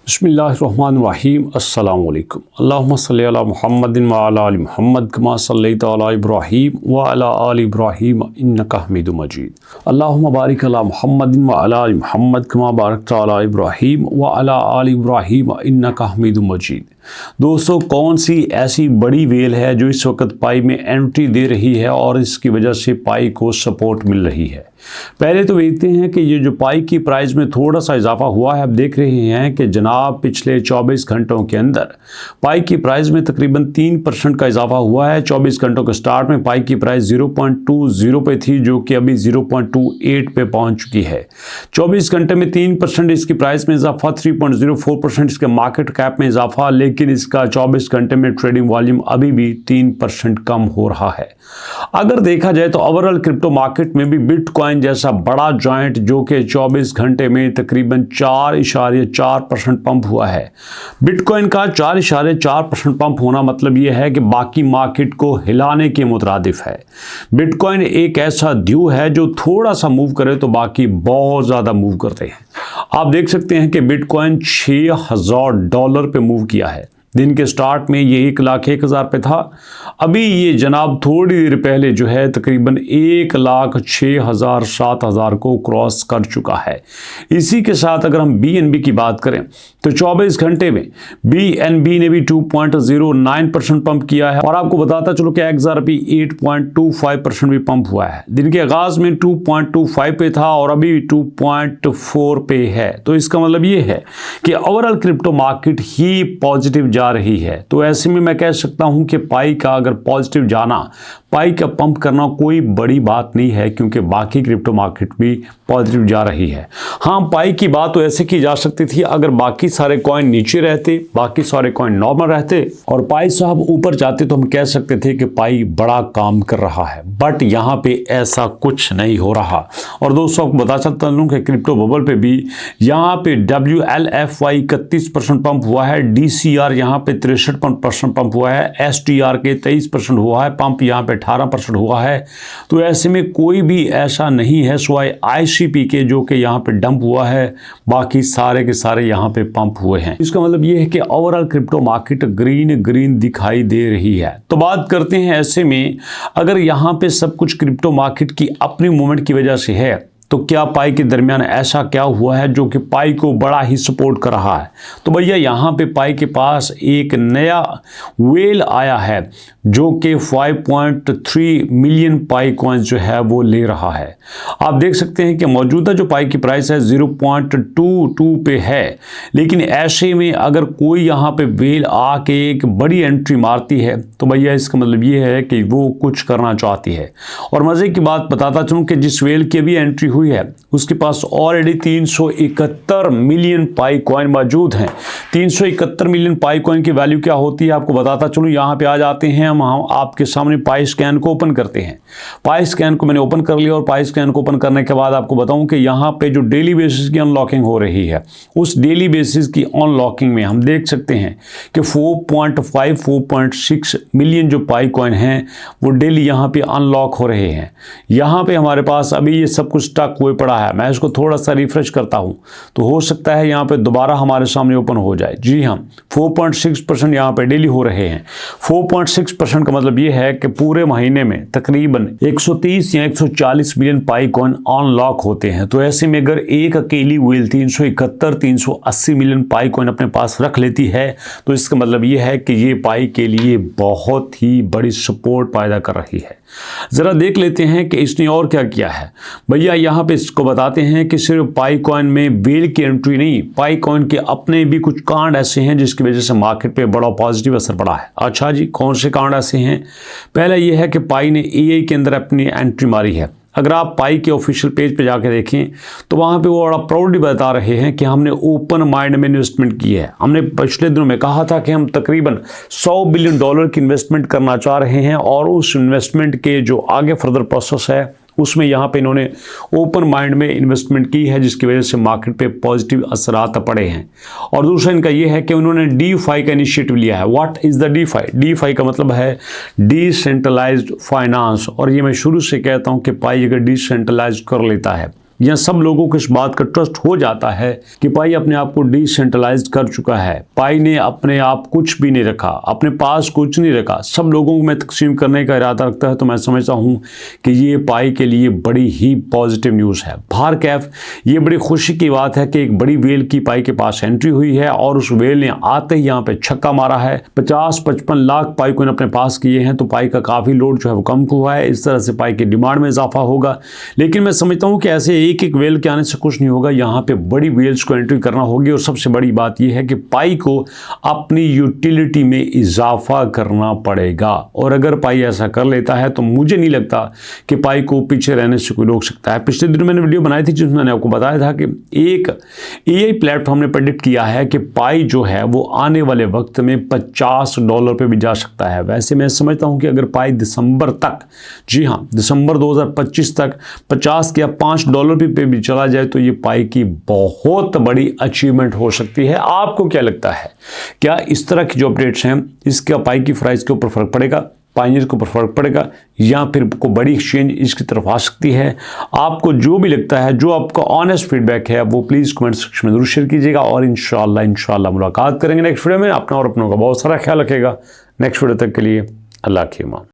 बिस्मिल्लाहिर्रहमानिर्रहीम अस्सलाम वालेकुम। अल्लाहुम्मा सल्लि अला मुहम्मदिन व अला आलि मुहम्मद कमा सल्लैता अला इब्राहीम व अला आलि इब्राहीम इन्नका हमीदुम मजीद। अल्लाहुम्मा बारिक अला मुहम्मदिन व अला आलि मुहम्मद कमा बारकता अला इब्राहीम व अला आलि इब्राहीम इन्नका हमीदुम मजीद। दोस्तों, कौन सी ऐसी बड़ी वेल है जो इस वक्त पाई में एंट्री दे रही है और इसकी वजह से पाई को सपोर्ट मिल रही है? पहले तो देखते हैं कि ये जो पाई की प्राइस में थोड़ा सा इजाफा हुआ है। आप देख रहे हैं कि जनाब पिछले 24 घंटों के अंदर पाई की प्राइस में तकरीबन 3% का इजाफा हुआ है। 24 घंटों के स्टार्ट में पाई की प्राइस 0.20 पे थी, जो कि अभी 0.28 पे पहुंच चुकी है। 24 घंटे में 3% इसकी प्राइस में इजाफा, 3.04% इसके मार्केट कैप में इजाफा, लेकिन इसका 24 घंटे में ट्रेडिंग वॉल्यूम अभी भी 3% कम हो रहा है। अगर देखा जाए तो ओवरऑल क्रिप्टो मार्केट में भी बिटकॉइन जैसा बड़ा जॉइंट जो कि 24 घंटे में तकरीबन 4.4% पंप हुआ है। बिटकॉइन का 4.4% पंप होना मतलब यह है कि बाकी मार्केट को हिलाने के मुतरादिफ है। बिटकॉइन एक ऐसा ड्यू है जो थोड़ा सा मूव करे तो बाकी बहुत ज़्यादा मूव करते हैं। आप देख सकते हैं कि बिटकॉइन $6,000 पे मूव किया है। दिन के स्टार्ट में ये 1,01,000 पे था। अभी ये जनाब थोड़ी देर पहले जो है तकरीबन 1,06,000 7,000 को क्रॉस कर चुका है। इसी के साथ अगर हम BNB की बात करें तो 24 घंटे में BNB ने भी 2.09% पंप किया है। और आपको बताता चलो कि XRP 8.25% भी पंप हुआ है। दिन के आगाज में 2.25 पे था और अभी 2.4 पे है। तो इसका मतलब ये है कि ओवरऑल क्रिप्टो मार्केट ही पॉजिटिव जा रही है। तो ऐसे में मैं कह सकता हूं कि पाई का अगर पॉजिटिव जाना, पाई का पंप करना कोई बड़ी बात नहीं है, क्योंकि बाकी क्रिप्टो मार्केट भी पॉजिटिव जा रही है। हाँ, पाई की बात तो ऐसे की जा सकती थी अगर बाकी सारे कॉइन नीचे रहते, बाकी सारे कॉइन नॉर्मल रहते और पाई साहब ऊपर जाते तो हम कह सकते थे कि पाई बड़ा काम कर रहा है। बट यहाँ पे ऐसा कुछ नहीं हो रहा। और दोस्तों, आपको बता सकता हूँ कि क्रिप्टो बबल पे भी यहाँ पे WLFY 31% पंप हुआ है, DCR यहाँ पे 63% पंप हुआ है, STR के 23% हुआ है पंप, यहाँ पे 18% हुआ है। तो ऐसे में कोई भी ऐसा नहीं है सिवाय ICP के जो कि यहाँ पे डंप हुआ है, बाकी सारे के सारे यहाँ पे पंप हुए हैं। इसका मतलब ये है कि ओवरऑल क्रिप्टो मार्केट ग्रीन दिखाई दे रही है। तो बात करते हैं ऐसे में अगर यहाँ पे सब कुछ क्रिप्टो मार्केट की अपनी मूवमेंट की वजह से है, तो क्या पाई के दरमियान ऐसा क्या हुआ है जो कि पाई को बड़ा ही सपोर्ट कर रहा है? तो भैया यहाँ पे पाई के पास एक नया वेल आया है जो कि 5.3 मिलियन पाई कॉइन्स जो है वो ले रहा है। आप देख सकते हैं कि मौजूदा जो पाई की प्राइस है 0.22 पे है, लेकिन ऐसे में अगर कोई यहाँ पे वेल आके एक बड़ी एंट्री मारती है तो भैया इसका मतलब ये है कि वो कुछ करना चाहती है। और मज़े की बात बताता चलूँ कि जिस वेल की भी एंट्री हुई है उसके पास ऑलरेडी 371 मिलियन पाई कॉइन मौजूद हैं। 371 मिलियन पाई कॉइन की वैल्यू क्या होती है आपको बताता चलूँ। यहाँ पे आ जाते हैं हम आपके सामने पाई स्कैन को ओपन करते हैं। पाई स्कैन को मैंने ओपन कर लिया और पाई स्कैन को ओपन करने के बाद आपको बताऊं कि यहाँ पे जो डेली बेसिस की अनलॉकिंग हो रही है, उस डेली बेसिस की अनलॉकिंग में हम देख सकते हैं कि 4.6 मिलियन जो पाई कॉइन हैं वो डेली यहाँ पे अनलॉक हो रहे हैं। यहाँ पे हमारे पास अभी ये सब कुछ स्टक हुए पड़ा है। मैं इसको थोड़ा सा रिफ्रेश करता हूँ तो हो सकता है यहाँ पे दोबारा हमारे सामने ओपन हो जाए। जी हाँ, 4.6% यहाँ पे डेली हो रहे हैं। 4.6% का मतलब ये है कि पूरे महीने में तकरीबन 130 या 140 मिलियन पाई कॉइन अनलॉक होते हैं। तो ऐसे में अगर एक अकेली व्हील 380 मिलियन पाई कॉइन अपने पास रख लेती है तो इसका मतलब ये है कि ये पाई के लिए बहुत ही बड़ी सपोर्ट पैदा कर रही है। ज़रा देख लेते हैं कि इसने और क्या किया है। भैया यहाँ पे इसको बताते हैं कि सिर्फ पाई कॉइन में वेल की एंट्री नहीं, पाई कॉइन के अपने भी कुछ कांड ऐसे हैं जिसकी वजह से मार्केट पे बड़ा पॉजिटिव असर पड़ा है। अच्छा जी, कौन से कांड ऐसे हैं? पहला ये है कि पाई ने AI के अंदर अपनी एंट्री मारी है। अगर आप पाई के ऑफिशियल पेज पे जाके देखें तो वहाँ पे वो बड़ा प्राउडली बता रहे हैं कि हमने ओपन माइंड में इन्वेस्टमेंट की है। हमने पिछले दिनों में कहा था कि हम तकरीबन $100 बिलियन की इन्वेस्टमेंट करना चाह रहे हैं और उस इन्वेस्टमेंट के जो आगे फर्दर प्रोसेस है उसमें यहाँ पे इन्होंने ओपन माइंड में इन्वेस्टमेंट की है, जिसकी वजह से मार्केट पे पॉजिटिव असरात पड़े हैं। और दूसरा इनका ये है कि उन्होंने DeFi का इनिशिएटिव लिया है। What is the DeFi? DeFi का मतलब है डिसेंट्रलाइज्ड फाइनेंस। और ये मैं शुरू से कहता हूँ कि पाई अगर डिसेंट्रलाइज कर लेता है या सब लोगों को इस बात का ट्रस्ट हो जाता है कि पाई अपने आप को डिसेंट्रलाइज कर चुका है, पाई ने अपने आप कुछ भी नहीं रखा, अपने पास कुछ नहीं रखा, सब लोगों को मैं तकसीम करने का इरादा रखता है, तो मैं समझता हूँ कि ये पाई के लिए बड़ी ही पॉजिटिव न्यूज़ है। बाहर कैफ ये बड़ी खुशी की बात है कि एक बड़ी वेल की पाई के पास एंट्री हुई है और उस वेल ने आते ही यहाँ पे छक्का मारा है। 50-55 लाख पाई को अपने पास किए हैं, तो पाई का काफ़ी लोड जो है वो कम हुआ है। इस तरह से पाई की डिमांड में इजाफा होगा। लेकिन मैं समझता हूँ कि ऐसे एक एक वेल के आने से कुछ नहीं होगा, यहाँ पे बड़ी वेल्स को एंट्री करना होगी। और सबसे बड़ी बात यह है कि पाई को अपनी यूटिलिटी में इजाफा करना पड़ेगा, और अगर पाई ऐसा कर लेता है तो मुझे नहीं लगता कि पाई को पीछे रहने से कोई रोक सकता है। पिछले दिनों मैंने वीडियो बनाई थी जिसमें मैंने आपको बताया था कि एक एआई प्लेटफॉर्म ने प्रेडिक्ट किया है कि पाई जो है वो आने वाले वक्त में $50 पे भी जा सकता है। वैसे मैं समझता हूं कि अगर पाई दिसंबर तक, जी हां, दिसंबर 2025 तक $50 या $5 पे भी चला जाए तो ये पाई की बहुत बड़ी अचीवमेंट हो सकती है। आपको क्या लगता है, क्या इस तरह की जो अपडेट्स हैं इसका पाई की प्राइस के ऊपर फर्क पड़ेगा, पाइनियर के ऊपर फर्क पड़ेगा, या फिर को बड़ी एक्सचेंज इसकी तरफ आ सकती है? आपको जो भी लगता है, जो आपका ऑनेस्ट फीडबैक है, वो प्लीज़ कमेंट सेक्शन में जरूर शेयर कीजिएगा। और इंशाल्लाह मुलाकात करेंगे नेक्स्ट वीडियो में। अपना और अपनों का बहुत सारा ख्याल रखेगा। नेक्स्ट वीडियो तक के लिए अल्लाह की अमान।